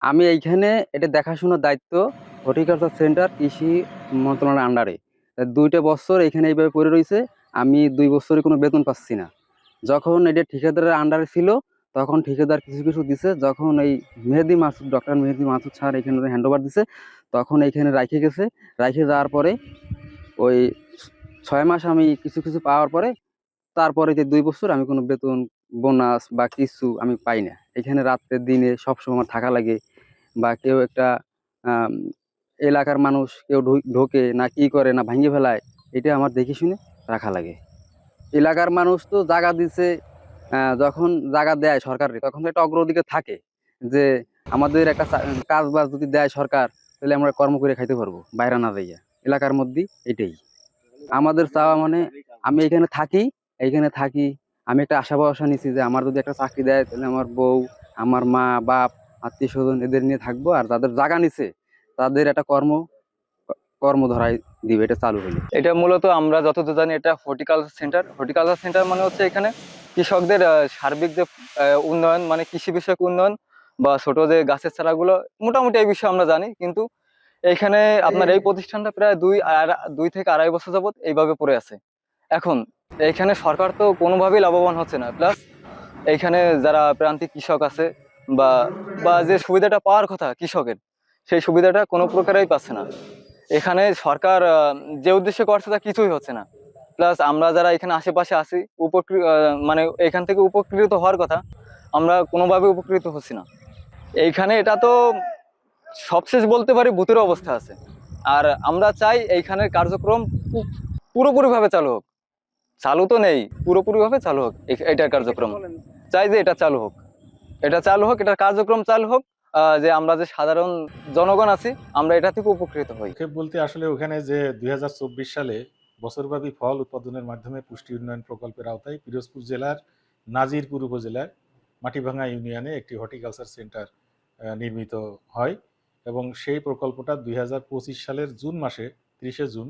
আমি এইখানে এটা দেখাশোনার দায়িত্ব হর্টিকালচার সেন্টার কৃষি মন্ত্রণালয়ের আন্ডারে। ২টা বছর এখানে এইভাবে পড়ে রইছে। আমি ২ বছরে কোনো বেতন পাচ্ছি না। যখন এটা ঠিকাদারের আন্ডারে ছিল, তখন ঠিকাদার কিছু, কিছু দিছে। যখন এই ডক্টর মেহেদী মাসুদ স্যার এখানে হ্যান্ডওভার দিছে, তখন এইখানে রাইখে গেছে। রাইখে যাওয়ার পরে ওই ৬ মাস আমি কিছু, কিছু পাওয়ার পরে তারপরে যে ২ বছর আমি কোনো বেতন, বোনাস বা কিছু আমি পাই না। এখানে রাত্রে দিনে সবসময় আমার থাকা লাগে, বা কেউ একটা আম এলাকার মানুষ কেউ ঢোকে না কি করে না ভাঙিয়ে ফেলায়, এটা আমার দেখে শুনে রাখা লাগে। এলাকার মানুষ তো জাগা দিছে, যখন জাগা দেয় সরকারে তখন তো একটা অগ্রাধিকার থাকে যে আমাদের একটা কাজ বাজ যদি দেয় সরকার, তাহলে আমরা কর্ম করে খাইতে পারবো বাইরে না যাইয়া। এলাকার মধ্যেই এটাই আমাদের চাওয়া। মানে আমি এইখানে থাকি, আমি একটা আশা ভরসা নিছি যে আমার যদি একটা চাকরি দেয় তাহলে আমার বউ, আমার মা বাপ, আত্মীয় স্বজন এদের নিয়ে থাকবো। আর যাদের জায়গা নিছে তাদের একটা কর্ম ধরাই দিবে এটা চালু হলে। এটা মূলত আমরা যতদূর জানি এটা হর্টিকালচার সেন্টার। হর্টিকালচার সেন্টার মানে হচ্ছে এখানে কৃষকদের সার্বিক যে উন্নয়ন, মানে কৃষি বিষয়ক উন্নয়ন বা ছোট যে গাছের চারাগুলো, মোটামুটি এই বিষয়ে আমরা জানি। কিন্তু এইখানে আপনার এই প্রতিষ্ঠানটা প্রায় ২ থেকে ২.৫ বছর যাবত এইভাবে পড়ে আছে। এখন এইখানে সরকার তো কোনোভাবেই লাভবান হচ্ছে না, প্লাস এইখানে যারা প্রান্তিক কৃষক আছে বা বা যে সুবিধাটা পাওয়ার কথা কৃষকের, সেই সুবিধাটা কোনো প্রকারেই পাচ্ছে না। এখানে সরকার যে উদ্দেশ্যে করছে তা কিছুই হচ্ছে না। প্লাস আমরা যারা এখানে আশেপাশে আছি, মানে এখান থেকে উপকৃত হওয়ার কথা, আমরা কোনোভাবে উপকৃত হচ্ছি না। এইখানে এটা তো সবশেষ বলতে পারি ভূতের অবস্থা আছে। আর আমরা চাই এইখানের কার্যক্রম পুরোপুরিভাবে চালু হোক। চালু তো নেই, পুরোপুরিভাবে চালু হোক এটার কার্যক্রম। চাই যে এটা চালু হোক, এটার কার্যক্রম চালু হোক। যে আমরা যে সাধারণ জনগণ আছি, আমরা এটা থেকে উপকৃত হই। সংক্ষেপ বলতে আসলে ওখানে যে ২০২৪ সালে বছরব্যাপী ফল উৎপাদনের মাধ্যমে পুষ্টি উন্নয়ন প্রকল্পের আওতায় পিরোজপুর জেলার নাজিরপুর উপজেলার মাটিভাঙ্গা ইউনিয়নে একটি হর্টিকালচার সেন্টার নির্মিত হয় এবং সেই প্রকল্পটা ২০২৫ সালের জুন মাসে ৩০শে জুন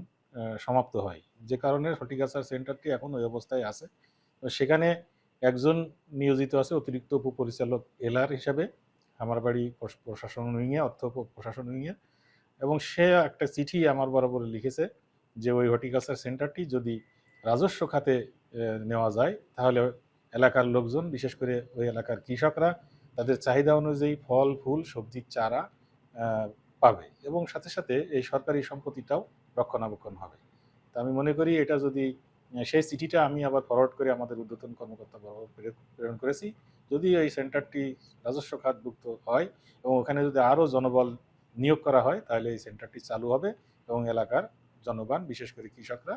সমাপ্ত হয়, যে কারণে হর্টিকালচার সেন্টারটি এখন ওই অবস্থায় আছে। তো সেখানে একজন নিয়োজিত আছে অতিরিক্ত উপপরিচালক এলআর হিসাবে, আমার বাড়ি প্রশাসন উইংয়ে, অর্থ প্রশাসন উইংয়ে। এবং সে একটা চিঠি আমার বরাবর লিখেছে যে ওই হর্টিকালচার সেন্টারটি যদি রাজস্ব খাতে নেওয়া যায় তাহলে এলাকার লোকজন, বিশেষ করে ওই এলাকার কৃষকরা তাদের চাহিদা অনুযায়ী ফল ফুল সবজির চারা পাবে এবং সাথে সাথে এই সরকারি সম্পত্তিটাও রক্ষণাবেক্ষণ হবে। তা আমি মনে করি এটা যদি সেই চিঠিটা আমি আবার ফরওয়ার্ড করে আমাদের ঊর্ধ্বতন কর্মকর্তা বরাবর প্রেরণ করেছি, যদি এই সেন্টারটি রাজস্ব খাতভুক্ত হয় এবং ওখানে যদি আরও জনবল নিয়োগ করা হয় তাহলে এই সেন্টারটি চালু হবে এবং এলাকার জনগণ, বিশেষ করে কৃষকরা